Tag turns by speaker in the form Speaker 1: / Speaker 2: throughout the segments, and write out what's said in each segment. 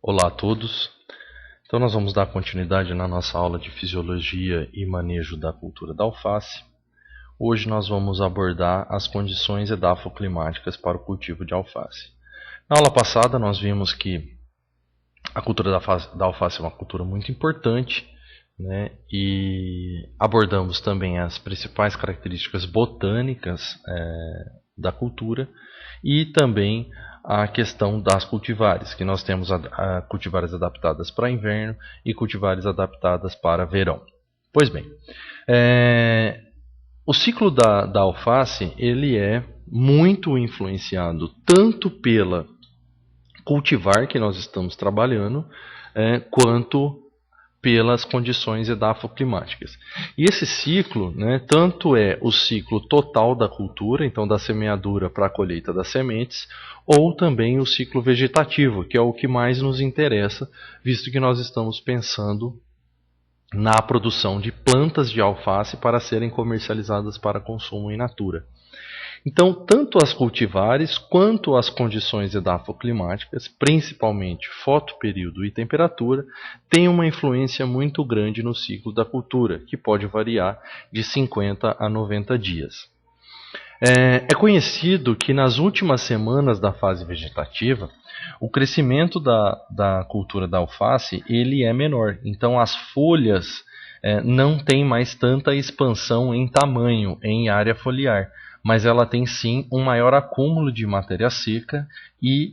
Speaker 1: Olá a todos. Então nós vamos dar continuidade na nossa aula de fisiologia e manejo da cultura da alface. Hoje nós vamos abordar as condições edafoclimáticas para o cultivo de alface. Na aula passada nós vimos que a cultura da alface é uma cultura muito importante, né? E abordamos também as principais características botânicas da cultura e também a questão das cultivares, que nós temos cultivares adaptadas para inverno e cultivares adaptadas para verão. Pois bem, o ciclo da alface ele é muito influenciado tanto pela cultivar que nós estamos trabalhando, quanto pelas condições edafoclimáticas. E esse ciclo, tanto é o ciclo total da cultura, então da semeadura para a colheita das sementes, ou também o ciclo vegetativo, que é o que mais nos interessa, visto que nós estamos pensando na produção de plantas de alface para serem comercializadas para consumo in natura. Então, tanto as cultivares quanto as condições edafoclimáticas, principalmente fotoperíodo e temperatura, têm uma influência muito grande no ciclo da cultura, que pode variar de 50 a 90 dias. É conhecido que nas últimas semanas da fase vegetativa, o crescimento da cultura da alface ele é menor. Então, as folhas não têm mais tanta expansão em tamanho, em área foliar, mas ela tem sim um maior acúmulo de matéria seca e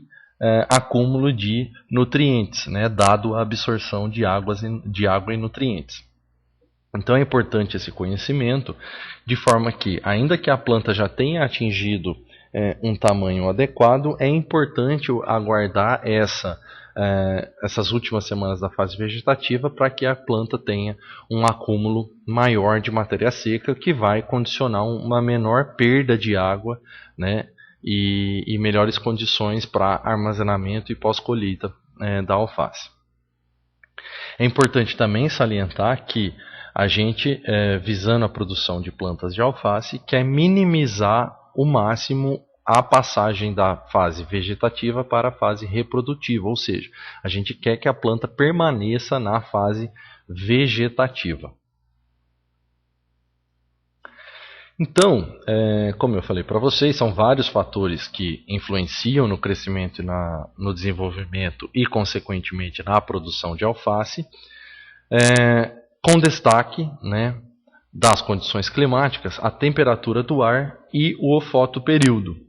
Speaker 1: acúmulo de nutrientes, dado a absorção de água e nutrientes. Então é importante esse conhecimento, de forma que, ainda que a planta já tenha atingido um tamanho adequado, é importante aguardar essas últimas semanas da fase vegetativa para que a planta tenha um acúmulo maior de matéria seca, que vai condicionar uma menor perda de água, e melhores condições para armazenamento e pós-colheita da alface. É importante também salientar que a gente, visando a produção de plantas de alface, quer minimizar o máximo a passagem da fase vegetativa para a fase reprodutiva, ou seja, a gente quer que a planta permaneça na fase vegetativa. Então, como eu falei para vocês, são vários fatores que influenciam no crescimento, no desenvolvimento e, consequentemente, na produção de alface, com destaque das condições climáticas, a temperatura do ar e o fotoperíodo.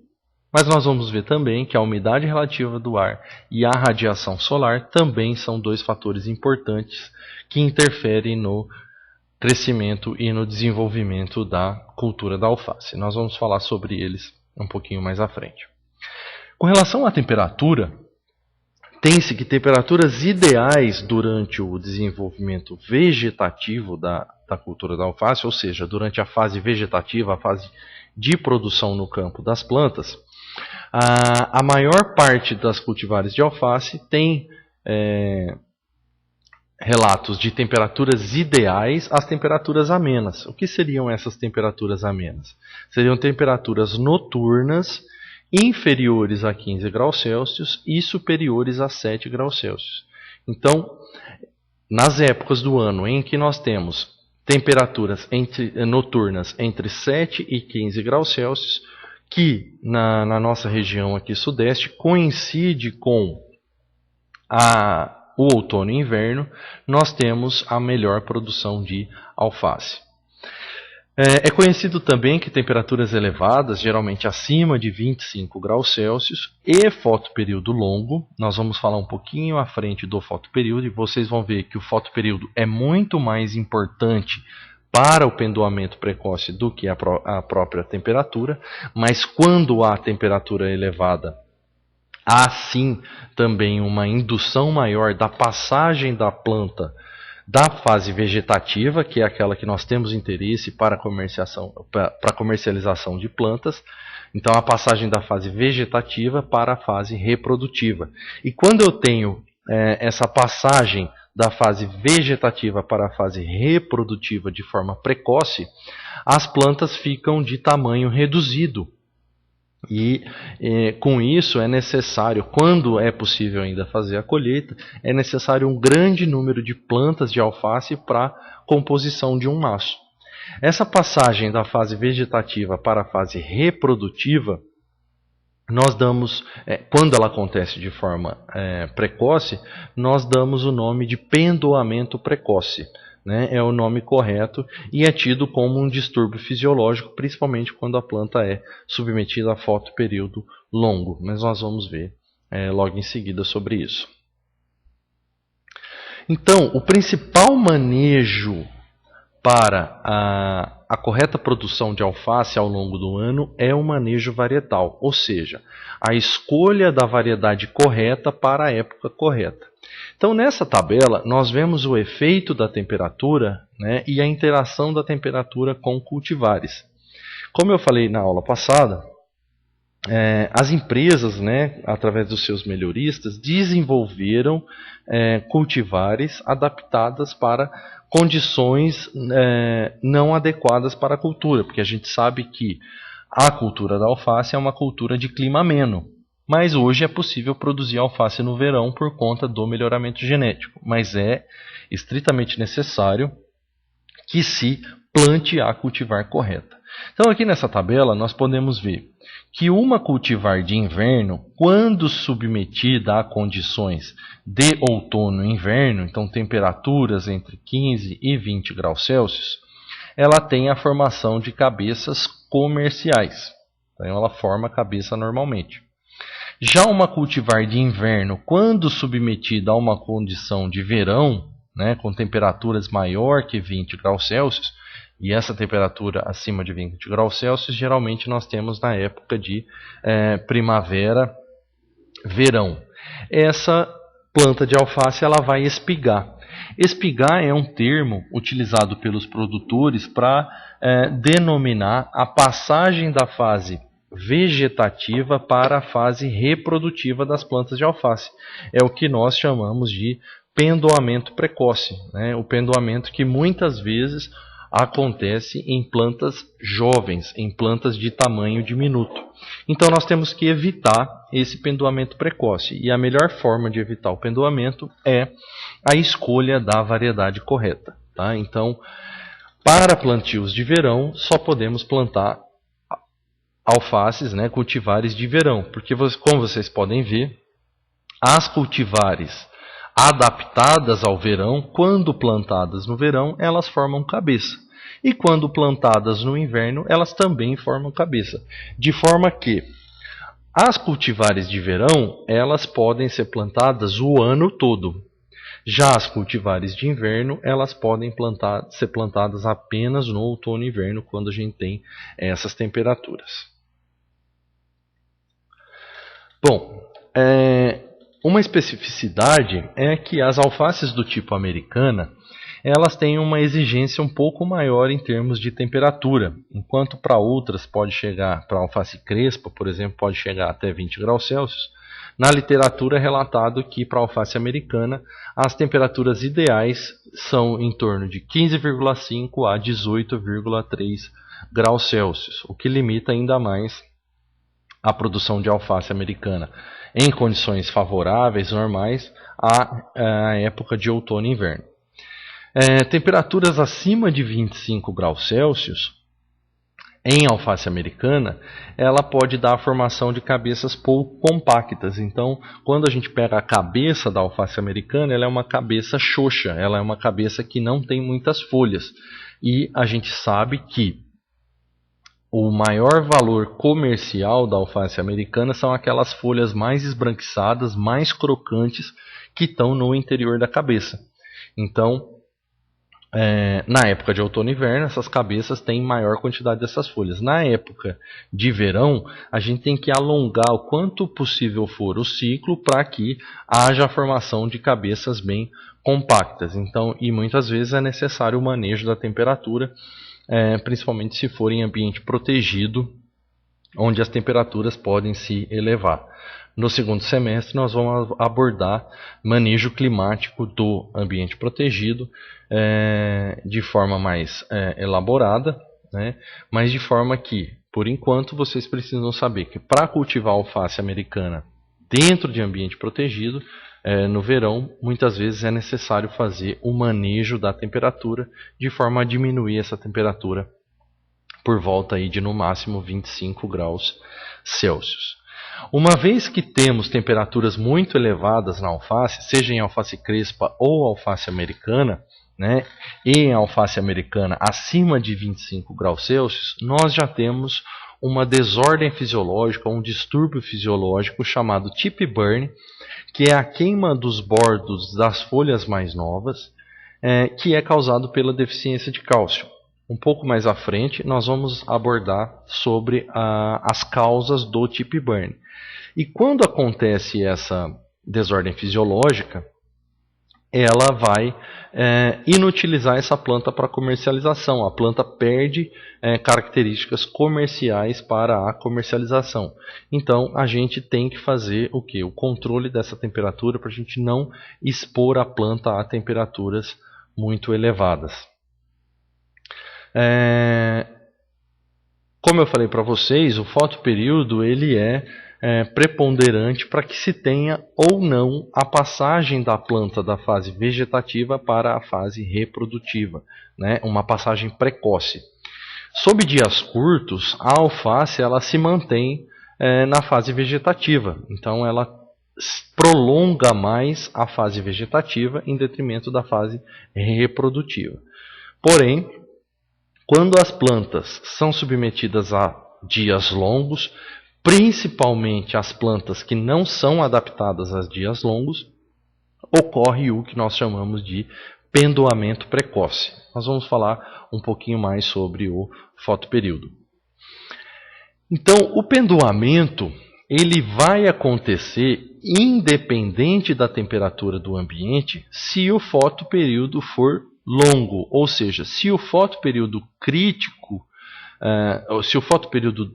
Speaker 1: Mas nós vamos ver também que a umidade relativa do ar e a radiação solar também são dois fatores importantes que interferem no crescimento e no desenvolvimento da cultura da alface. Nós vamos falar sobre eles um pouquinho mais à frente. Com relação à temperatura, tem-se que temperaturas ideais durante o desenvolvimento vegetativo da cultura da alface, ou seja, durante a fase vegetativa, a fase de produção no campo das plantas, a maior parte das cultivares de alface tem relatos de temperaturas ideais às temperaturas amenas. O que seriam essas temperaturas amenas? Seriam temperaturas noturnas inferiores a 15 graus Celsius e superiores a 7 graus Celsius. Então, nas épocas do ano em que nós temos temperaturas noturnas entre 7 e 15 graus Celsius, que na nossa região aqui sudeste coincide com o outono e inverno, nós temos a melhor produção de alface. É conhecido também que temperaturas elevadas, geralmente acima de 25 graus Celsius, e fotoperíodo longo, nós vamos falar um pouquinho à frente do fotoperíodo, e vocês vão ver que o fotoperíodo é muito mais importante para o pendoamento precoce do que a própria temperatura, mas quando há temperatura elevada, há sim também uma indução maior da passagem da planta da fase vegetativa, que é aquela que nós temos interesse para comercialização de plantas, então a passagem da fase vegetativa para a fase reprodutiva. E quando eu tenho essa passagem da fase vegetativa para a fase reprodutiva de forma precoce, as plantas ficam de tamanho reduzido. E com isso é necessário, quando é possível ainda fazer a colheita, é necessário um grande número de plantas de alface para composição de um maço. Essa passagem da fase vegetativa para a fase reprodutiva, nós damos, quando ela acontece de forma precoce, nós damos o nome de pendoamento precoce. Né, é o nome correto e é tido como um distúrbio fisiológico, principalmente quando a planta é submetida a fotoperíodo longo. Mas nós vamos ver logo em seguida sobre isso. Então, o principal manejo para a correta produção de alface ao longo do ano é o manejo varietal, ou seja, a escolha da variedade correta para a época correta. Então, nessa tabela, nós vemos o efeito da temperatura, né, e a interação da temperatura com cultivares. Como eu falei na aula passada, as empresas, né, através dos seus melhoristas, desenvolveram cultivares adaptadas para condições não adequadas para a cultura, porque a gente sabe que a cultura da alface é uma cultura de clima ameno. Mas hoje é possível produzir alface no verão por conta do melhoramento genético. Mas é estritamente necessário que se plante a cultivar correta. Então aqui nessa tabela nós podemos ver que uma cultivar de inverno, quando submetida a condições de outono e inverno, então temperaturas entre 15 e 20 graus Celsius, ela tem a formação de cabeças comerciais. Então ela forma a cabeça normalmente. Já uma cultivar de inverno, quando submetida a uma condição de verão, né, com temperaturas maior que 20 graus Celsius, e essa temperatura acima de 20 graus Celsius, geralmente nós temos na época de primavera, verão. Essa planta de alface ela vai espigar. Espigar é um termo utilizado pelos produtores para denominar a passagem da fase vegetativa para a fase reprodutiva das plantas de alface. É o que nós chamamos de pendoamento precoce, né? O pendoamento que muitas vezes acontece em plantas jovens, em plantas de tamanho diminuto. Então nós temos que evitar esse pendoamento precoce. E a melhor forma de evitar o pendoamento é a escolha da variedade correta. Tá? Então, para plantios de verão, só podemos plantar alfaces, né, cultivares de verão, porque como vocês podem ver, as cultivares adaptadas ao verão, quando plantadas no verão, elas formam cabeça. E quando plantadas no inverno, elas também formam cabeça. De forma que as cultivares de verão, elas podem ser plantadas o ano todo. Já as cultivares de inverno, elas podem ser plantadas apenas no outono e inverno, quando a gente tem essas temperaturas. Bom, uma especificidade é que as alfaces do tipo americana, elas têm uma exigência um pouco maior em termos de temperatura, enquanto para outras pode chegar, para a alface crespa, por exemplo, pode chegar até 20 graus Celsius. Na literatura é relatado que para a alface americana as temperaturas ideais são em torno de 15,5 a 18,3 graus Celsius, o que limita ainda mais a produção de alface americana em condições favoráveis, normais, à época de outono e inverno. Temperaturas acima de 25 graus Celsius, em alface americana, ela pode dar a formação de cabeças pouco compactas. Então, quando a gente pega a cabeça da alface americana, ela é uma cabeça xoxa, ela é uma cabeça que não tem muitas folhas. E a gente sabe que o maior valor comercial da alface americana são aquelas folhas mais esbranquiçadas, mais crocantes, que estão no interior da cabeça. Então, na época de outono e inverno, essas cabeças têm maior quantidade dessas folhas. Na época de verão, a gente tem que alongar o quanto possível for o ciclo para que haja a formação de cabeças bem compactas. Então, e muitas vezes é necessário o manejo da temperatura, principalmente se for em ambiente protegido, onde as temperaturas podem se elevar. No segundo semestre, nós vamos abordar manejo climático do ambiente protegido de forma mais elaborada, né? Mas de forma que Por enquanto, vocês precisam saber que para cultivar alface americana dentro de ambiente protegido, no verão, muitas vezes é necessário fazer o manejo da temperatura de forma a diminuir essa temperatura por volta aí de no máximo 25 graus Celsius. Uma vez que temos temperaturas muito elevadas na alface, seja em alface crespa ou alface americana, né, e em alface americana acima de 25 graus Celsius, nós já temos uma desordem fisiológica, um distúrbio fisiológico chamado tip burn, que é a queima dos bordos das folhas mais novas, que é causado pela deficiência de cálcio. Um pouco mais à frente, nós vamos abordar sobre as causas do tip burn. E quando acontece essa desordem fisiológica, ela vai inutilizar essa planta para comercialização. A planta perde características comerciais para a comercialização. Então, a gente tem que fazer o quê? O controle dessa temperatura para a gente não expor a planta a temperaturas muito elevadas. Como eu falei para vocês, o fotoperíodo ele é preponderante para que se tenha ou não a passagem da planta da fase vegetativa para a fase reprodutiva, né? Uma passagem precoce. Sob dias curtos, a alface ela se mantém na fase vegetativa, então ela prolonga mais a fase vegetativa em detrimento da fase reprodutiva. Porém, quando as plantas são submetidas a dias longos, principalmente as plantas que não são adaptadas a dias longos, ocorre o que nós chamamos de pendoamento precoce. Nós vamos falar um pouquinho mais sobre o fotoperíodo. Então, o pendoamento ele vai acontecer independente da temperatura do ambiente se o fotoperíodo for longo, ou seja, se o fotoperíodo crítico, se o fotoperíodo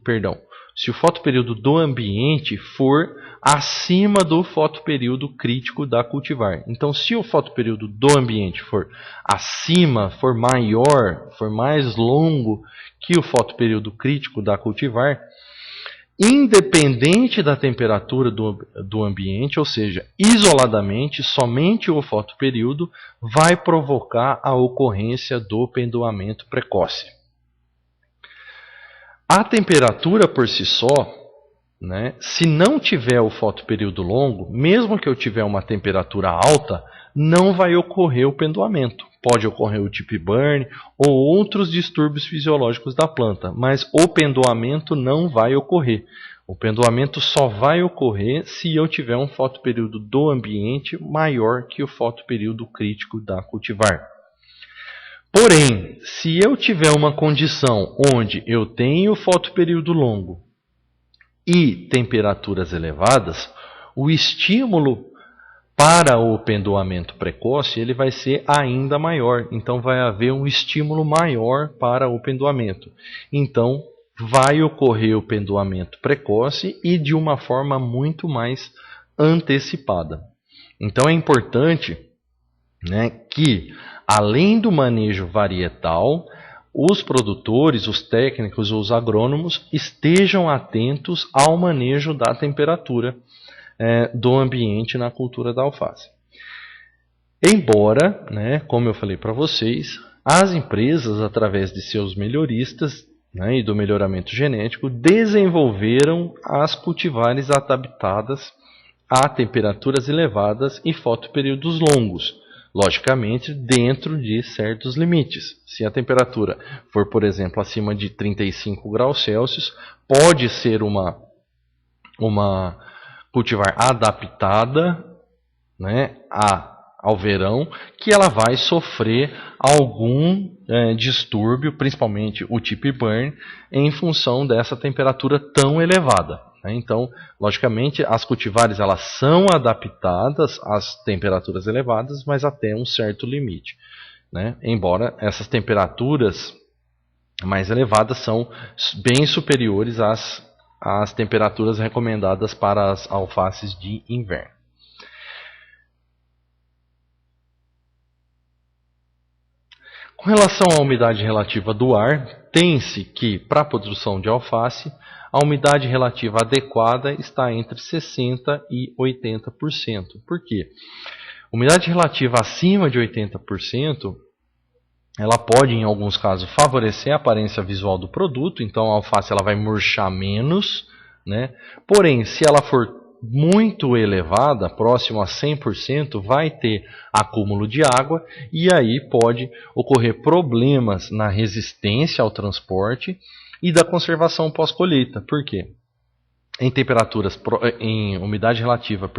Speaker 1: do ambiente for acima do fotoperíodo crítico da cultivar. Então, se o fotoperíodo do ambiente for acima, for maior, for mais longo que o fotoperíodo crítico da cultivar, independente da temperatura do ambiente, ou seja, isoladamente, somente o fotoperíodo vai provocar a ocorrência do pendoamento precoce. A temperatura por si só, né, se não tiver o fotoperíodo longo, mesmo que eu tiver uma temperatura alta, não vai ocorrer o pendoamento. Pode ocorrer o tip burn ou outros distúrbios fisiológicos da planta, mas o pendoamento não vai ocorrer. O pendoamento só vai ocorrer se eu tiver um fotoperíodo do ambiente maior que o fotoperíodo crítico da cultivar. Porém, se eu tiver uma condição onde eu tenho fotoperíodo longo e temperaturas elevadas, o estímulo para o pendoamento precoce ele vai ser ainda maior. Então vai haver um estímulo maior para o pendoamento. Então vai ocorrer o pendoamento precoce e de uma forma muito mais antecipada. Então é importante, né, que além do manejo varietal, os produtores, os técnicos, os agrônomos estejam atentos ao manejo da temperatura do ambiente na cultura da alface. Embora, né, como eu falei para vocês, as empresas, através de seus melhoristas, né, e do melhoramento genético, desenvolveram as cultivares adaptadas a temperaturas elevadas e fotoperíodos longos, logicamente dentro de certos limites. Se a temperatura for, por exemplo, acima de 35 graus Celsius, pode ser uma cultivar adaptada, né, ao verão, que ela vai sofrer algum distúrbio, principalmente o tip burn, em função dessa temperatura tão elevada. Então, logicamente, as cultivares elas são adaptadas às temperaturas elevadas, mas até um certo limite, né? Embora essas temperaturas mais elevadas são bem superiores às temperaturas recomendadas para as alfaces de inverno. Com relação à umidade relativa do ar, tem-se que, para a produção de alface, a umidade relativa adequada está entre 60% e 80%. Por quê? Umidade relativa acima de 80%, ela pode, em alguns casos, favorecer a aparência visual do produto, então a alface ela vai murchar menos, né? Porém, se ela for muito elevada, próximo a 100%, vai ter acúmulo de água e aí pode ocorrer problemas na resistência ao transporte e da conservação pós-colheita. Por quê? Em umidade relativa,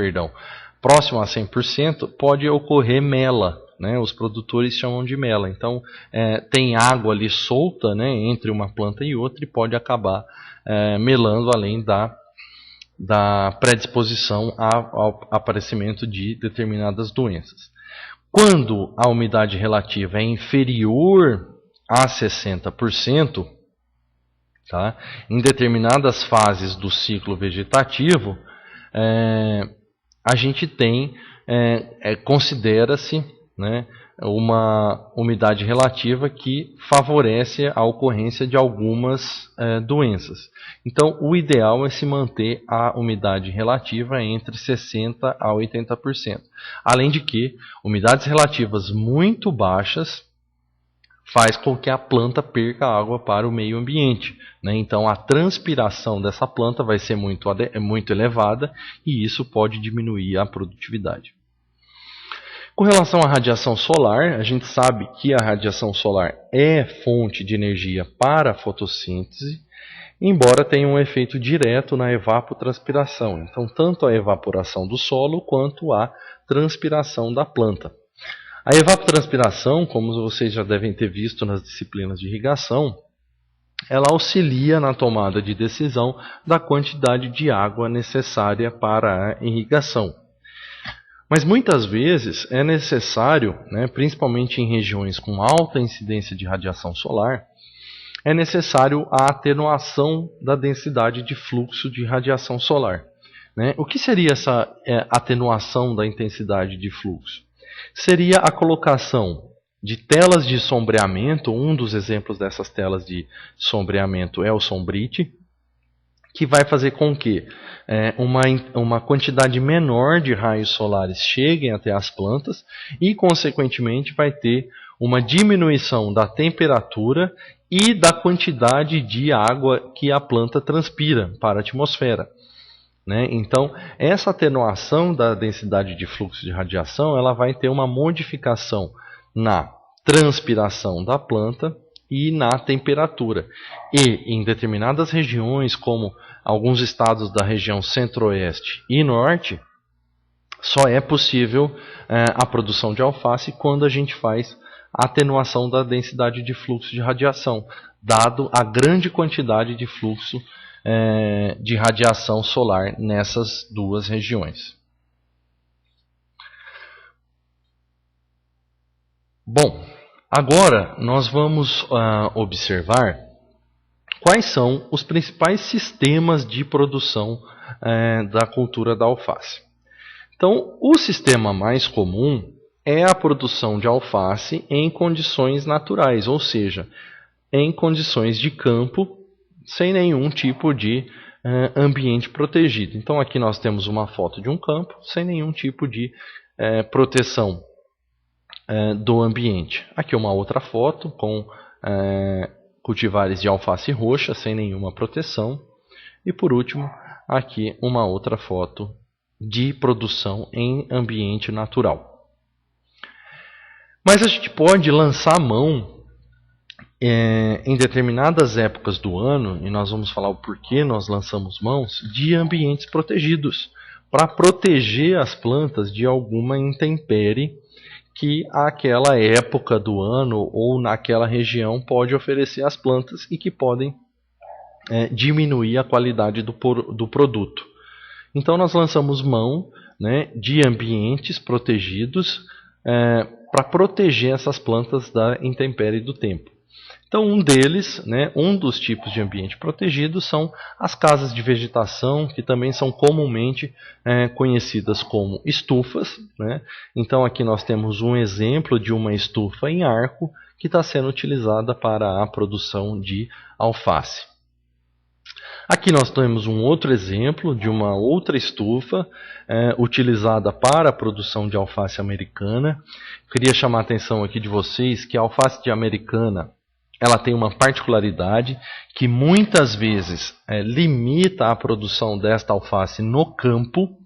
Speaker 1: próximo a 100%, pode ocorrer mela, né? Os produtores chamam de mela. Então, tem água ali solta, né, entre uma planta e outra e pode acabar melando, além da predisposição ao aparecimento de determinadas doenças. Quando a umidade relativa é inferior a 60%, tá? Em determinadas fases do ciclo vegetativo, a gente tem, considera-se, né, uma umidade relativa que favorece a ocorrência de algumas doenças. Então, o ideal é se manter a umidade relativa entre 60% a 80%. Além de que, umidades relativas muito baixas faz com que a planta perca água para o meio ambiente, né? Então, a transpiração dessa planta vai ser muito elevada e isso pode diminuir a produtividade. Com relação à radiação solar, a gente sabe que a radiação solar é fonte de energia para a fotossíntese, embora tenha um efeito direto na evapotranspiração. Então, tanto a evaporação do solo quanto a transpiração da planta. A evapotranspiração, como vocês já devem ter visto nas disciplinas de irrigação, ela auxilia na tomada de decisão da quantidade de água necessária para a irrigação. Mas muitas vezes é necessário, né, principalmente em regiões com alta incidência de radiação solar, é necessário a atenuação da densidade de fluxo de radiação solar, né? O que seria essa atenuação da intensidade de fluxo? Seria a colocação de telas de sombreamento. Um dos exemplos dessas telas de sombreamento é o Sombrite, que vai fazer com que uma quantidade menor de raios solares cheguem até as plantas e, consequentemente, vai ter uma diminuição da temperatura e da quantidade de água que a planta transpira para a atmosfera, né? Então, essa atenuação da densidade de fluxo de radiação ela vai ter uma modificação na transpiração da planta e na temperatura. E em determinadas regiões, como alguns estados da região centro-oeste e norte, só é possível a produção de alface quando a gente faz a atenuação da densidade de fluxo de radiação, dado a grande quantidade de fluxo de radiação solar nessas duas regiões. Bom, agora nós vamos observar quais são os principais sistemas de produção da cultura da alface. Então, o sistema mais comum é a produção de alface em condições naturais, ou seja, em condições de campo, sem nenhum tipo de ambiente protegido. Então, aqui nós temos uma foto de um campo sem nenhum tipo de proteção do ambiente. Aqui uma outra foto com cultivares de alface roxa sem nenhuma proteção. E por último, aqui uma outra foto de produção em ambiente natural. Mas a gente pode lançar mão em determinadas épocas do ano, e nós vamos falar o porquê nós lançamos mãos, de ambientes protegidos, para proteger as plantas de alguma intempérie que aquela época do ano ou naquela região pode oferecer às plantas e que podem diminuir a qualidade do produto. Então nós lançamos mão, né, de ambientes protegidos para proteger essas plantas da intempérie do tempo. Então Então, um deles, né, um dos tipos de ambiente protegido são as casas de vegetação, que também são comumente conhecidas como estufas, né? Então, aqui nós temos um exemplo de uma estufa em arco que está sendo utilizada para a produção de alface. Aqui nós temos um outro exemplo de uma outra estufa utilizada para a produção de alface americana. Queria chamar a atenção aqui de vocês que a alface de americana ela tem uma particularidade que muitas vezes limita a produção desta alface no campo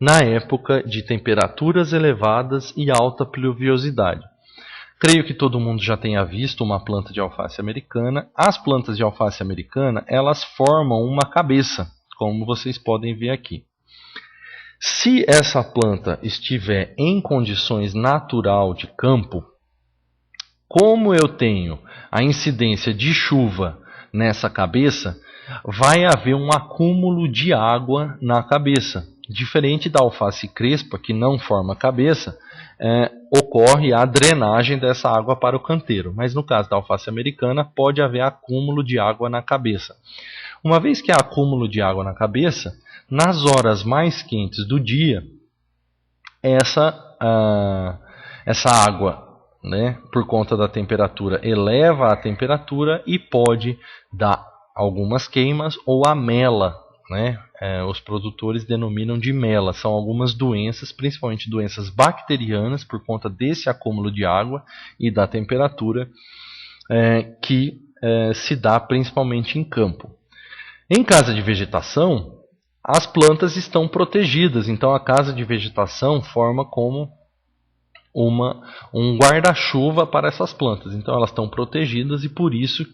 Speaker 1: na época de temperaturas elevadas e alta pluviosidade. Creio que todo mundo já tenha visto uma planta de alface americana. As plantas de alface americana, elas formam uma cabeça, como vocês podem ver aqui. Se essa planta estiver em condições natural de campo, como eu tenho a incidência de chuva nessa cabeça, vai haver um acúmulo de água na cabeça. Diferente da alface crespa, que não forma cabeça, ocorre a drenagem dessa água para o canteiro. Mas no caso da alface americana, pode haver acúmulo de água na cabeça. Uma vez que há acúmulo de água na cabeça, nas horas mais quentes do dia, essa água, né, por conta da temperatura, eleva a temperatura e pode dar algumas queimas ou a mela, né? Os produtores denominam de mela. São algumas doenças, principalmente doenças bacterianas, por conta desse acúmulo de água e da temperatura, que se dá principalmente em campo. Em casa de vegetação, as plantas estão protegidas, então a casa de vegetação forma como um guarda-chuva para essas plantas. Então elas estão protegidas e por isso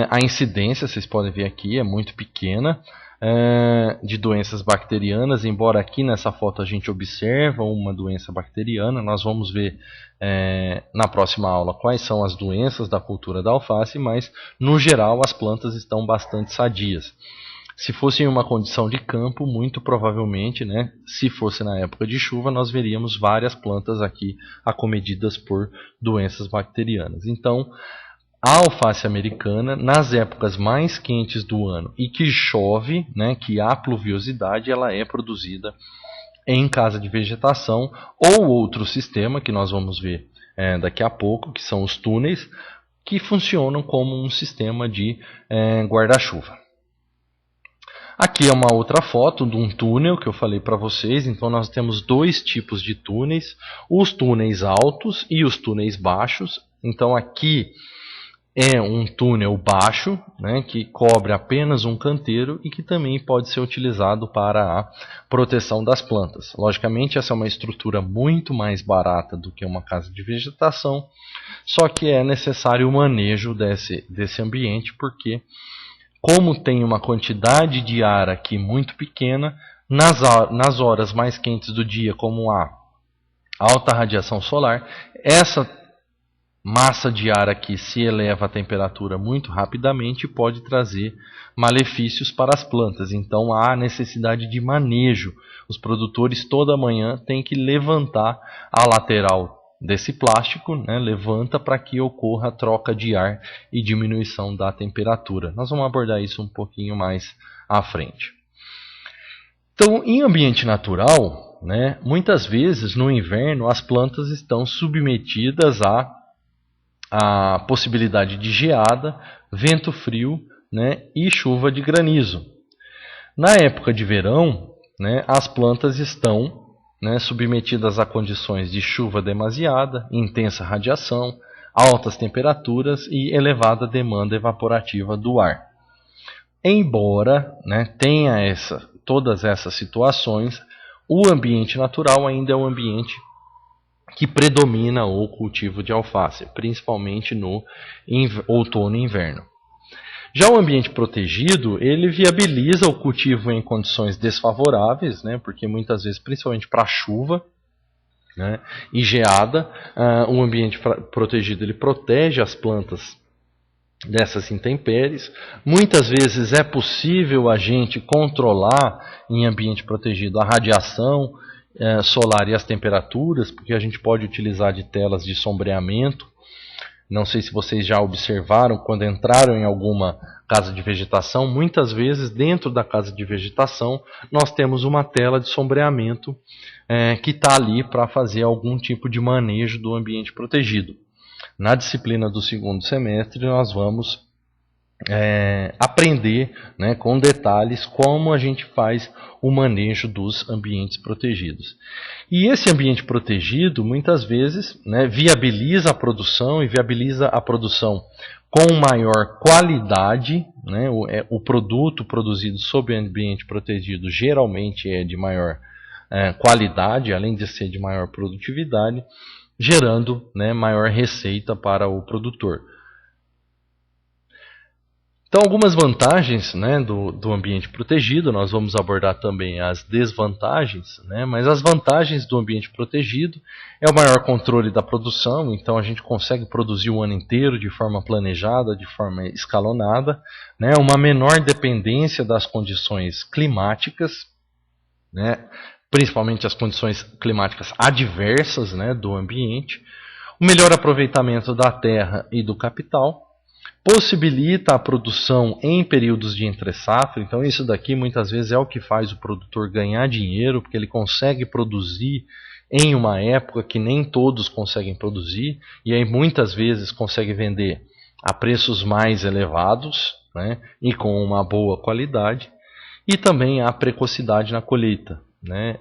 Speaker 1: a incidência, vocês podem ver aqui, é muito pequena de doenças bacterianas, embora aqui nessa foto a gente observa uma doença bacteriana. Nós vamos ver na próxima aula quais são as doenças da cultura da alface, mas no geral as plantas estão bastante sadias. Se fosse em uma condição de campo, muito provavelmente, né, se fosse na época de chuva, nós veríamos várias plantas aqui acometidas por doenças bacterianas. Então, a alface americana, nas épocas mais quentes do ano e que chove, né, que há pluviosidade, ela é produzida em casa de vegetação ou outro sistema que nós vamos ver daqui a pouco, que são os túneis, que funcionam como um sistema de guarda-chuva. Aqui é uma outra foto de um túnel que eu falei para vocês. Então nós temos dois tipos de túneis, os túneis altos e os túneis baixos. Então aqui é um túnel baixo, né, que cobre apenas um canteiro e que também pode ser utilizado para a proteção das plantas. Logicamente essa é uma estrutura muito mais barata do que uma casa de vegetação, só que é necessário o manejo desse ambiente, porque como tem uma quantidade de ar aqui muito pequena, nas horas mais quentes do dia, como há alta radiação solar, essa massa de ar aqui se eleva a temperatura muito rapidamente e pode trazer malefícios para as plantas. Então há necessidade de manejo. Os produtores toda manhã têm que levantar a lateral desse plástico, né, levanta para que ocorra a troca de ar e diminuição da temperatura. Nós vamos abordar isso um pouquinho mais à frente. Então, em ambiente natural, né, muitas vezes no inverno as plantas estão submetidas à possibilidade de geada, vento frio, né, e chuva de granizo. Na época de verão, né, as plantas estão submetidas a condições de chuva demasiada, intensa radiação, altas temperaturas e elevada demanda evaporativa do ar. Embora, né, tenha todas essas situações, o ambiente natural ainda é um ambiente que predomina o cultivo de alface, principalmente no outono e inverno. Já o ambiente protegido, ele viabiliza o cultivo em condições desfavoráveis, né, porque muitas vezes, principalmente para chuva, né, e geada, o ambiente protegido ele protege as plantas dessas intempéries. Muitas vezes é possível a gente controlar em ambiente protegido a radiação solar e as temperaturas, porque a gente pode utilizar de telas de sombreamento Não sei se vocês já observaram, quando entraram em alguma casa de vegetação, muitas vezes dentro da casa de vegetação nós temos uma tela de sombreamento que está ali para fazer algum tipo de manejo do ambiente protegido. Na disciplina do segundo semestre nós vamos aprender, né, com detalhes como a gente faz o manejo dos ambientes protegidos. E esse ambiente protegido muitas vezes, né, viabiliza a produção e viabiliza a produção com maior qualidade, né, o produto produzido sob ambiente protegido geralmente é de maior qualidade, além de ser de maior produtividade, gerando, né, maior receita para o produtor. Então, algumas vantagens, né, do ambiente protegido, nós vamos abordar também as desvantagens, né, mas as vantagens do ambiente protegido é o maior controle da produção, então a gente consegue produzir o ano inteiro de forma planejada, de forma escalonada, né, uma menor dependência das condições climáticas, né, principalmente as condições climáticas adversas, né, do ambiente, o melhor aproveitamento da terra e do capital, possibilita a produção em períodos de entre-safra. Então isso daqui muitas vezes é o que faz o produtor ganhar dinheiro, porque ele consegue produzir em uma época que nem todos conseguem produzir, e aí muitas vezes consegue vender a preços mais elevados, né, e com uma boa qualidade, e também a precocidade na colheita, né.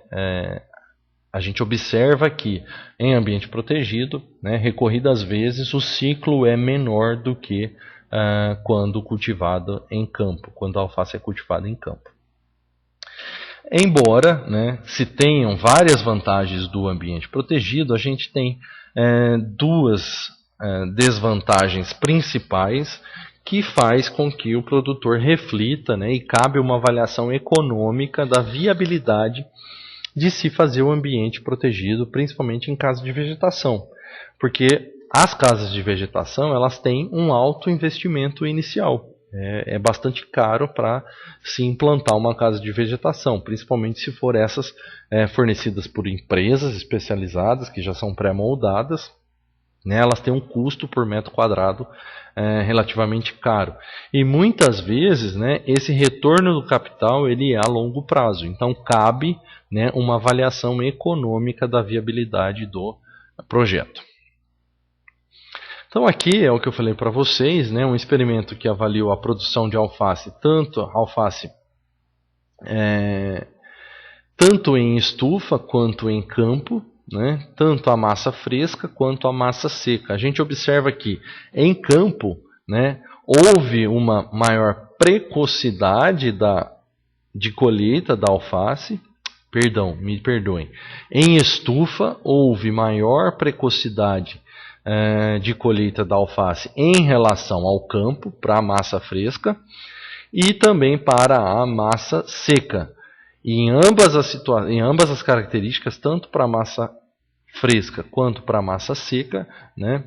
Speaker 1: A gente observa que em ambiente protegido, né, recorridas vezes, o ciclo é menor do que quando cultivado em campo, quando a alface é cultivada em campo. Embora, né, se tenham várias vantagens do ambiente protegido, a gente tem duas desvantagens principais que faz com que o produtor reflita, né, e cabe uma avaliação econômica da viabilidade de se fazer o ambiente protegido, principalmente em casas de vegetação, porque as casas de vegetação elas têm um alto investimento inicial. É bastante caro para se implantar uma casa de vegetação, principalmente se for essas fornecidas por empresas especializadas que já são pré-moldadas, né, elas têm um custo por metro quadrado relativamente caro. E muitas vezes, né, esse retorno do capital ele é a longo prazo. Então cabe, né, uma avaliação econômica da viabilidade do projeto. Então aqui é o que eu falei para vocês, né, um experimento que avaliou a produção de alface, tanto em estufa quanto em campo, né, tanto a massa fresca quanto a massa seca. A gente observa que em campo, né, houve uma maior precocidade de colheita da alface, me perdoem. Em estufa houve maior precocidade de colheita da alface em relação ao campo, para a massa fresca, e também para a massa seca. E em ambas as características, tanto para a massa fresca quanto para a massa seca, né,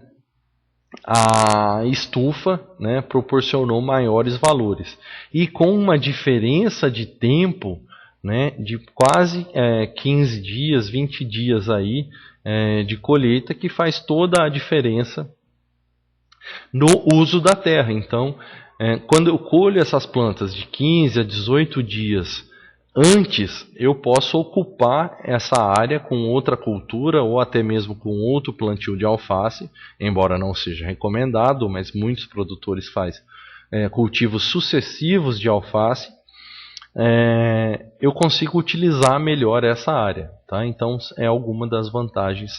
Speaker 1: a estufa, né, proporcionou maiores valores. E com uma diferença de tempo, né, de quase 15 dias, 20 dias aí, de colheita, que faz toda a diferença no uso da terra. Então, quando eu colho essas plantas de 15 a 18 dias antes, eu posso ocupar essa área com outra cultura ou até mesmo com outro plantio de alface, embora não seja recomendado, mas muitos produtores fazem cultivos sucessivos de alface. Eu consigo utilizar melhor essa área, tá? Então é alguma das vantagens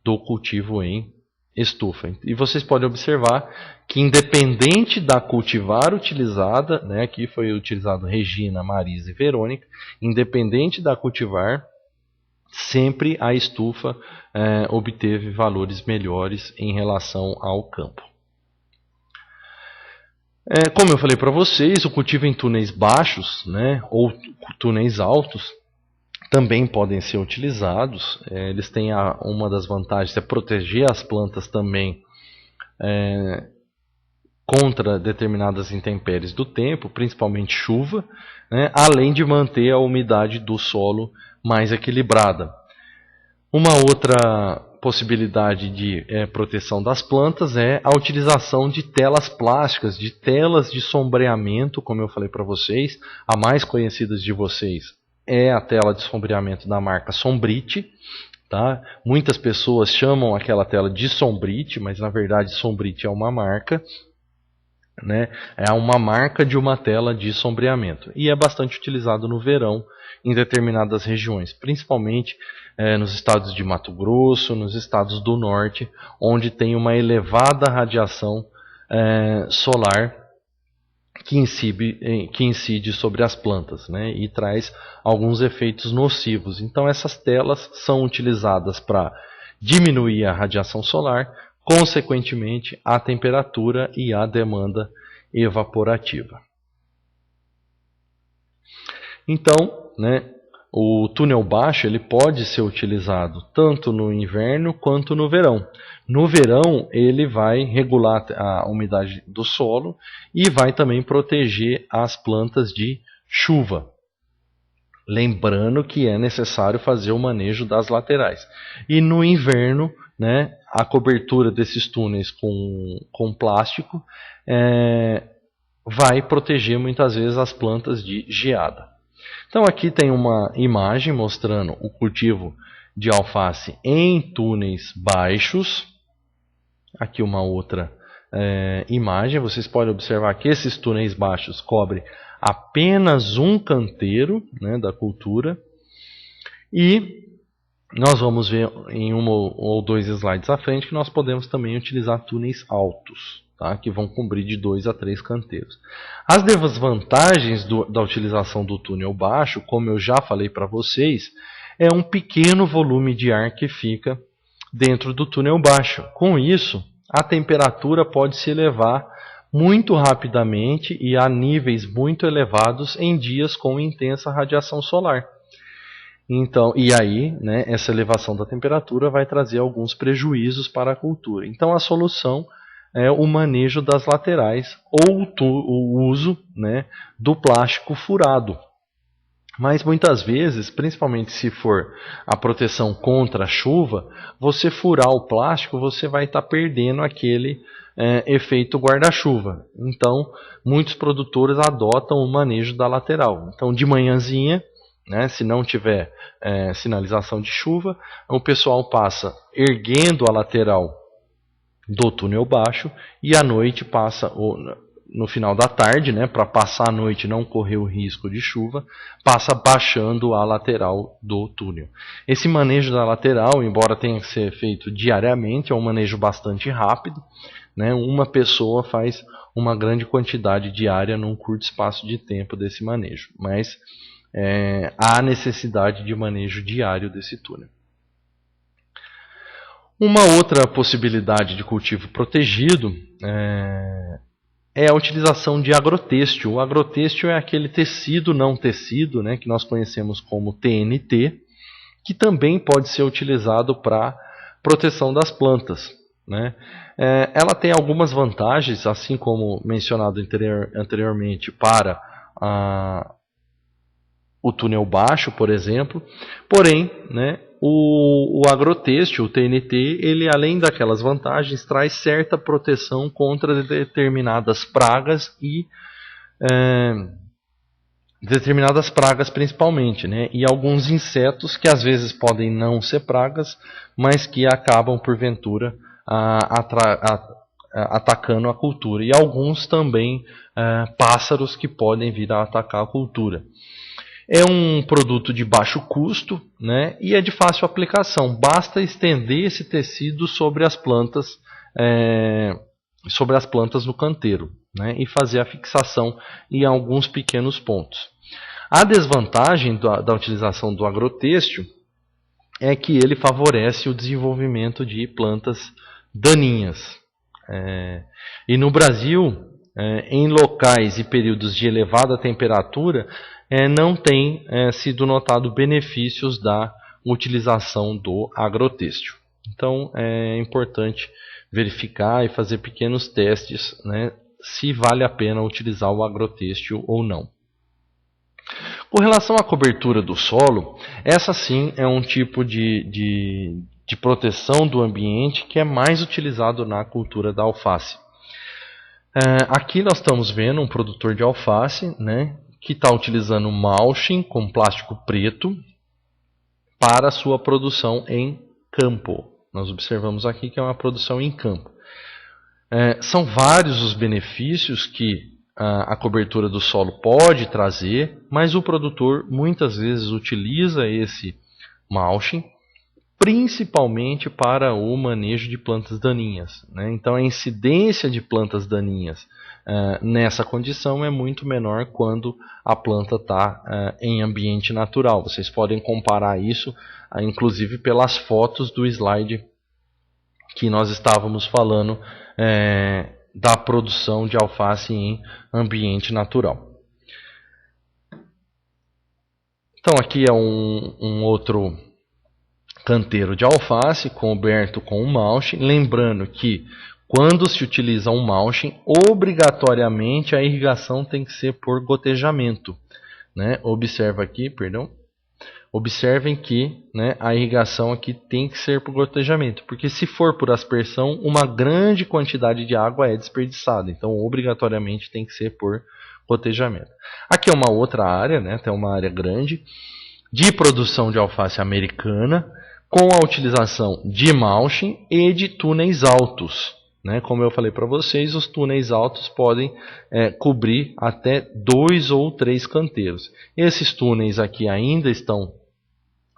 Speaker 1: do cultivo em estufa. E vocês podem observar que independente da cultivar utilizada, né, aqui foi utilizado Regina, Marisa e Verônica, independente da cultivar, sempre a estufa obteve valores melhores em relação ao campo. Como eu falei para vocês, o cultivo em túneis baixos, né, ou túneis altos também podem ser utilizados. Eles têm uma das vantagens é proteger as plantas também contra determinadas intempéries do tempo, principalmente chuva, né, além de manter a umidade do solo mais equilibrada. Uma outra possibilidade de proteção das plantas é a utilização de telas plásticas, de telas de sombreamento, como eu falei para vocês. A mais conhecida de vocês é a tela de sombreamento da marca Sombrite. Tá? Muitas pessoas chamam aquela tela de Sombrite, mas na verdade Sombrite é uma marca. Né? É uma marca de uma tela de sombreamento. E é bastante utilizado no verão em determinadas regiões, principalmente nos estados de Mato Grosso, nos estados do norte, onde tem uma elevada radiação solar que incide sobre as plantas, né, e traz alguns efeitos nocivos. Então essas telas são utilizadas para diminuir a radiação solar, consequentemente a temperatura e a demanda evaporativa. Então, né, o túnel baixo ele pode ser utilizado tanto no inverno quanto no verão. No verão ele vai regular a umidade do solo e vai também proteger as plantas de chuva. Lembrando que é necessário fazer o manejo das laterais. E no inverno, né, a cobertura desses túneis com plástico vai proteger muitas vezes as plantas de geada. Então aqui tem uma imagem mostrando o cultivo de alface em túneis baixos. Aqui uma outra imagem. Vocês podem observar que esses túneis baixos cobrem apenas um canteiro, né, da cultura. E nós vamos ver em um ou dois slides à frente que nós podemos também utilizar túneis altos, tá, que vão cobrir de 2 a 3 canteiros. As desvantagens da utilização do túnel baixo, como eu já falei para vocês, é um pequeno volume de ar que fica dentro do túnel baixo. Com isso, a temperatura pode se elevar muito rapidamente e a níveis muito elevados em dias com intensa radiação solar. Então, e aí, né, essa elevação da temperatura vai trazer alguns prejuízos para a cultura. Então, a solução é o manejo das laterais ou o uso, né, do plástico furado. Mas muitas vezes, principalmente se for a proteção contra a chuva, você furar o plástico, você vai estar perdendo aquele efeito guarda-chuva. Então, muitos produtores adotam o manejo da lateral. Então, de manhãzinha, né, se não tiver sinalização de chuva, o pessoal passa erguendo a lateral do túnel baixo e à noite passa, no final da tarde, né, para passar a noite e não correr o risco de chuva, passa baixando a lateral do túnel. Esse manejo da lateral, embora tenha que ser feito diariamente, é um manejo bastante rápido, né, uma pessoa faz uma grande quantidade diária num curto espaço de tempo desse manejo, mas há necessidade de manejo diário desse túnel. Uma outra possibilidade de cultivo protegido é a utilização de agrotêxtil. O agrotêxtil é aquele tecido não tecido, né, que nós conhecemos como TNT, que também pode ser utilizado para proteção das plantas, né. Ela tem algumas vantagens, assim como mencionado anteriormente, para o túnel baixo, por exemplo. Porém, né, o agrotêxtil, o TNT, ele além daquelas vantagens, traz certa proteção contra determinadas pragas e determinadas pragas principalmente, né, e alguns insetos que às vezes podem não ser pragas, mas que acabam porventura atacando a cultura. E alguns também pássaros que podem vir a atacar a cultura. É um produto de baixo custo, né, e é de fácil aplicação. Basta estender esse tecido sobre as plantas no canteiro, né, e fazer a fixação em alguns pequenos pontos. A desvantagem da utilização do agrotêxtil é que ele favorece o desenvolvimento de plantas daninhas. E no Brasil, em locais e períodos de elevada temperatura, não tem sido notado benefícios da utilização do agrotêxtil. Então é importante verificar e fazer pequenos testes, né, se vale a pena utilizar o agrotêxtil ou não. Com relação à cobertura do solo, essa sim é um tipo de de proteção do ambiente que é mais utilizado na cultura da alface. Aqui nós estamos vendo um produtor de alface, né, que está utilizando mulching com plástico preto para a sua produção em campo. Nós observamos aqui que é uma produção em campo. São vários os benefícios que a cobertura do solo pode trazer, mas o produtor muitas vezes utiliza esse mulching principalmente para o manejo de plantas daninhas, né? Então a incidência de plantas daninhas nessa condição é muito menor quando a planta está em ambiente natural. Vocês podem comparar isso, inclusive pelas fotos do slide que nós estávamos falando da produção de alface em ambiente natural. Então aqui é um outro canteiro de alface coberto com um mulching. Lembrando que quando se utiliza um mulching, obrigatoriamente a irrigação tem que ser por gotejamento, né? Observem que, né, a irrigação aqui tem que ser por gotejamento, porque se for por aspersão, uma grande quantidade de água é desperdiçada. Então, obrigatoriamente tem que ser por gotejamento. Aqui é uma outra área, né, tem uma área grande de produção de alface americana, com a utilização de mulching e de túneis altos, né? Como eu falei para vocês, os túneis altos podem cobrir até 2 ou 3 canteiros. Esses túneis aqui ainda estão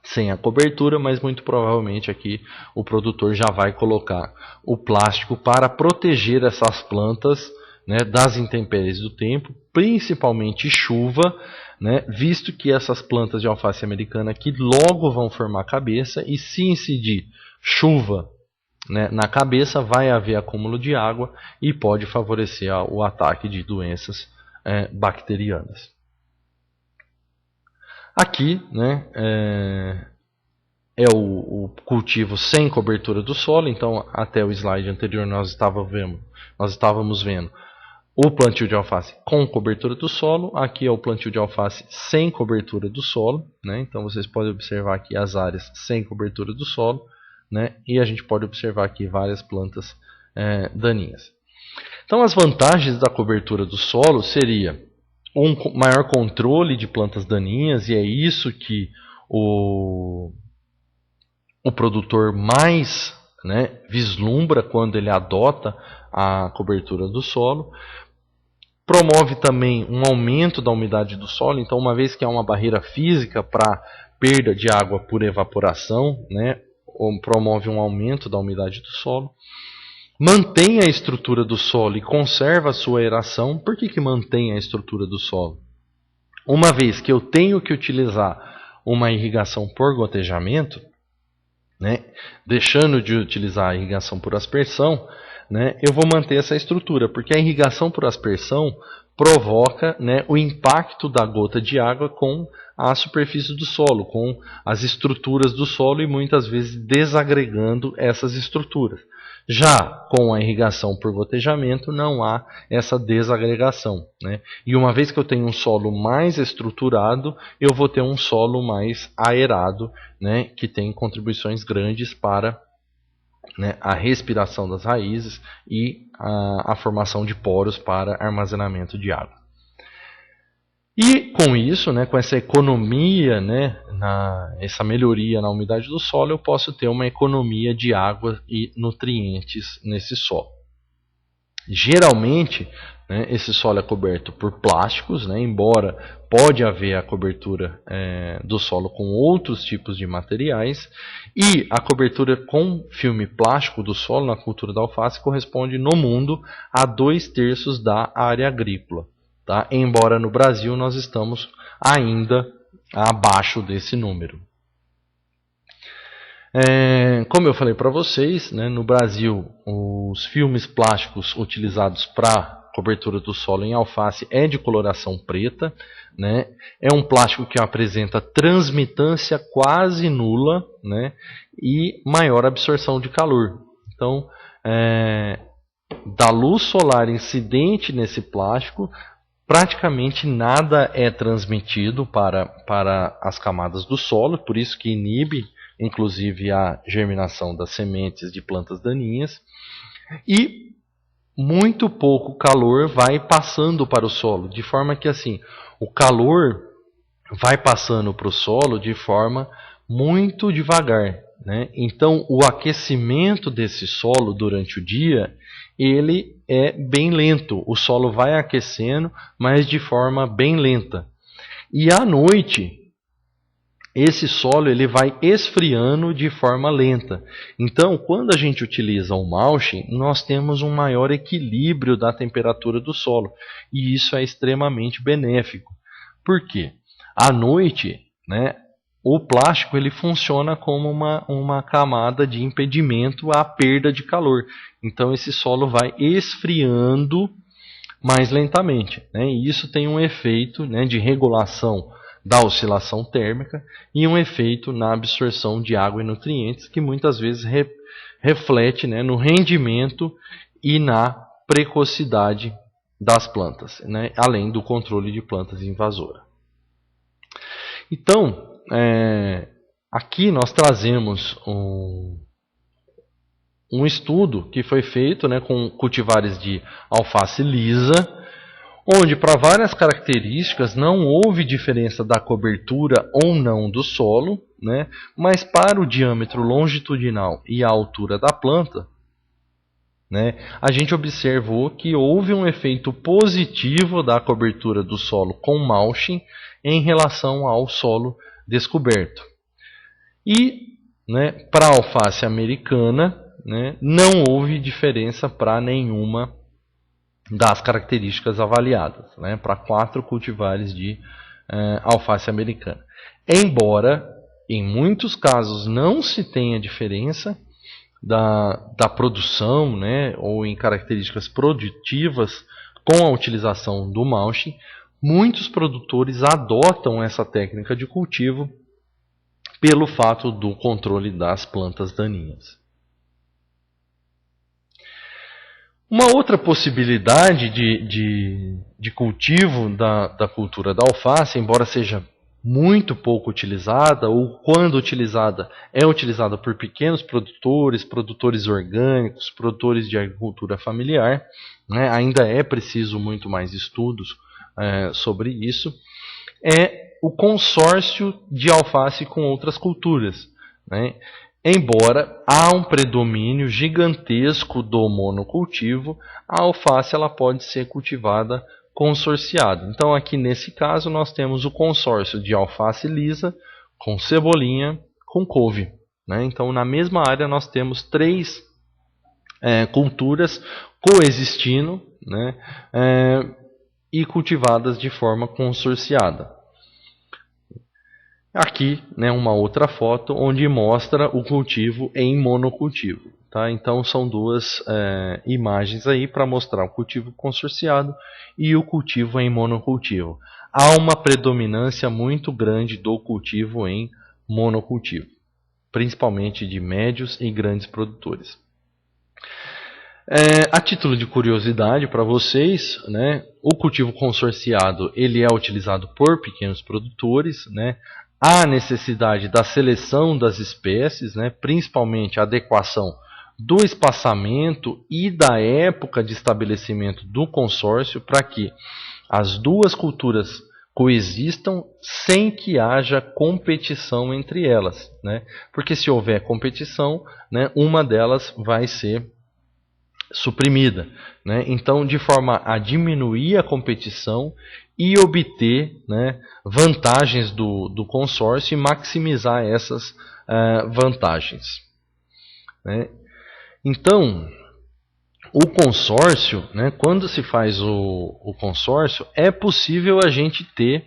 Speaker 1: sem a cobertura, mas muito provavelmente aqui o produtor já vai colocar o plástico para proteger essas plantas, né, das intempéries do tempo, principalmente chuva, né, visto que essas plantas de alface americana aqui logo vão formar cabeça, e se incidir chuva, né, na cabeça, vai haver acúmulo de água e pode favorecer o ataque de doenças bacterianas. Aqui, né, é o cultivo sem cobertura do solo. Então, até o slide anterior nós estávamos vendo o plantio de alface com cobertura do solo. Aqui é o plantio de alface sem cobertura do solo, né? Então vocês podem observar aqui as áreas sem cobertura do solo, né? E a gente pode observar aqui várias plantas daninhas. Então as vantagens da cobertura do solo seria um maior controle de plantas daninhas, e é isso que o produtor mais, né, vislumbra quando ele adota a cobertura do solo. Promove também um aumento da umidade do solo. Então, uma vez que há uma barreira física para perda de água por evaporação, né, promove um aumento da umidade do solo. Mantém a estrutura do solo e conserva a sua aeração. Por que mantém a estrutura do solo? Uma vez que eu tenho que utilizar uma irrigação por gotejamento, né, deixando de utilizar a irrigação por aspersão, né, eu vou manter essa estrutura, porque a irrigação por aspersão provoca, né, o impacto da gota de água com a superfície do solo, com as estruturas do solo, e muitas vezes desagregando essas estruturas. Já com a irrigação por gotejamento não há essa desagregação, né? E uma vez que eu tenho um solo mais estruturado, eu vou ter um solo mais aerado, né, que tem contribuições grandes para, né, a respiração das raízes e a formação de poros para armazenamento de água. E com isso, né, com essa economia, né, essa melhoria na umidade do solo, eu posso ter uma economia de água e nutrientes nesse solo. Geralmente, né, esse solo é coberto por plásticos, né, embora pode haver a cobertura do solo com outros tipos de materiais, e a cobertura com filme plástico do solo na cultura da alface corresponde no mundo a 2/3 da área agrícola. Tá? Embora no Brasil nós estamos ainda abaixo desse número. Como eu falei para vocês, né, no Brasil os filmes plásticos utilizados para cobertura do solo em alface é de coloração preta, né? É um plástico que apresenta transmitância quase nula, né, e maior absorção de calor. Então, da luz solar incidente nesse plástico, praticamente nada é transmitido para as camadas do solo, por isso que inibe inclusive a germinação das sementes de plantas daninhas, e muito pouco calor vai passando para o solo, de forma que assim, o calor vai passando para o solo de forma muito devagar, né? Então, o aquecimento desse solo durante o dia, ele é bem lento. O solo vai aquecendo, mas de forma bem lenta. E à noite, esse solo ele vai esfriando de forma lenta. Então, quando a gente utiliza o mulching, nós temos um maior equilíbrio da temperatura do solo. E isso é extremamente benéfico. Por quê? À noite, né, o plástico ele funciona como uma camada de impedimento à perda de calor. Então, esse solo vai esfriando mais lentamente, né? E isso tem um efeito, né, de regulação da oscilação térmica e um efeito na absorção de água e nutrientes que muitas vezes reflete, né, no rendimento e na precocidade das plantas, né, além do controle de plantas invasoras. Então, aqui nós trazemos um estudo que foi feito, né, com cultivares de alface lisa, onde para várias características não houve diferença da cobertura ou não do solo, né, mas para o diâmetro longitudinal e a altura da planta, né, a gente observou que houve um efeito positivo da cobertura do solo com mulching em relação ao solo descoberto. E, né, para a alface americana, né, não houve diferença para nenhuma das características avaliadas, né, para 4 cultivares de alface americana. Embora, em muitos casos, não se tenha diferença da produção, né, ou em características produtivas com a utilização do mulching, muitos produtores adotam essa técnica de cultivo pelo fato do controle das plantas daninhas. Uma outra possibilidade de cultivo da cultura da alface, embora seja muito pouco utilizada, ou quando utilizada, é utilizada por pequenos produtores, produtores orgânicos, produtores de agricultura familiar, né, ainda é preciso muito mais estudos sobre isso, é o consórcio de alface com outras culturas, né? Embora há um predomínio gigantesco do monocultivo, a alface ela pode ser cultivada consorciada. Então aqui nesse caso nós temos o consórcio de alface lisa com cebolinha com couve, né? Então na mesma área nós temos 3 culturas coexistindo, né, e cultivadas de forma consorciada. Aqui, né, uma outra foto onde mostra o cultivo em monocultivo. Tá? Então são 2 imagens aí para mostrar o cultivo consorciado e o cultivo em monocultivo. Há uma predominância muito grande do cultivo em monocultivo, principalmente de médios e grandes produtores. A título de curiosidade para vocês, né, o cultivo consorciado ele é utilizado por pequenos produtores, né? Há necessidade da seleção das espécies, né, principalmente a adequação do espaçamento e da época de estabelecimento do consórcio para que as 2 culturas coexistam sem que haja competição entre elas, né? Porque se houver competição, né, uma delas vai ser suprimida, né? Então, de forma a diminuir a competição e obter, né, vantagens do consórcio e maximizar essas vantagens, né? Então, o consórcio, né, quando se faz o consórcio, é possível a gente ter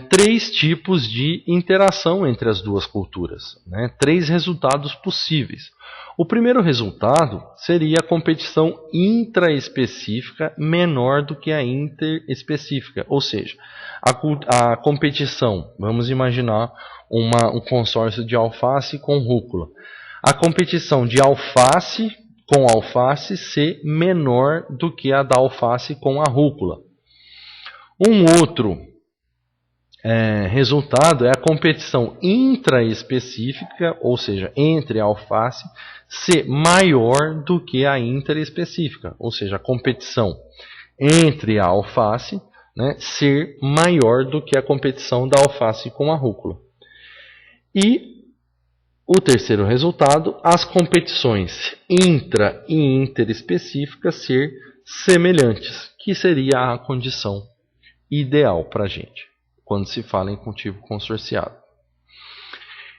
Speaker 1: 3 tipos de interação entre as 2 culturas, né? 3 resultados possíveis. O primeiro resultado seria a competição intraespecífica menor do que a interespecífica, ou seja, a competição, vamos imaginar um consórcio de alface com rúcula. A competição de alface com alface ser menor do que a da alface com a rúcula. Um outro resultado é a competição intraespecífica, ou seja, entre a alface, ser maior do que a interespecífica, ou seja, a competição entre a alface, né, ser maior do que a competição da alface com a rúcula. E o terceiro resultado, as competições intra e interespecíficas ser semelhantes, que seria a condição ideal para a gente, quando se fala em cultivo consorciado.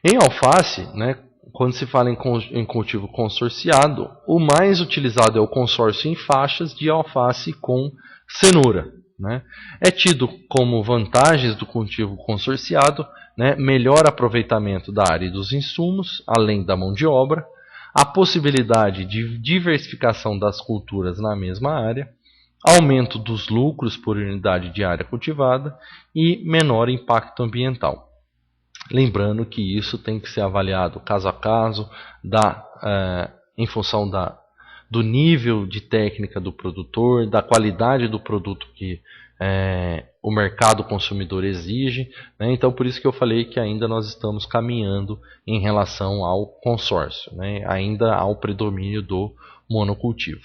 Speaker 1: Em alface, né, quando se fala em cultivo consorciado, o mais utilizado é o consórcio em faixas de alface com cenoura. Né? É tido como vantagens do cultivo consorciado, né, melhor aproveitamento da área e dos insumos, além da mão de obra, a possibilidade de diversificação das culturas na mesma área, aumento dos lucros por unidade de área cultivada e menor impacto ambiental. Lembrando que isso tem que ser avaliado caso a caso, em função do nível de técnica do produtor, da qualidade do produto que o mercado consumidor exige. Né? Então, por isso que eu falei que ainda nós estamos caminhando em relação ao consórcio, né? Ainda ao predomínio do monocultivo.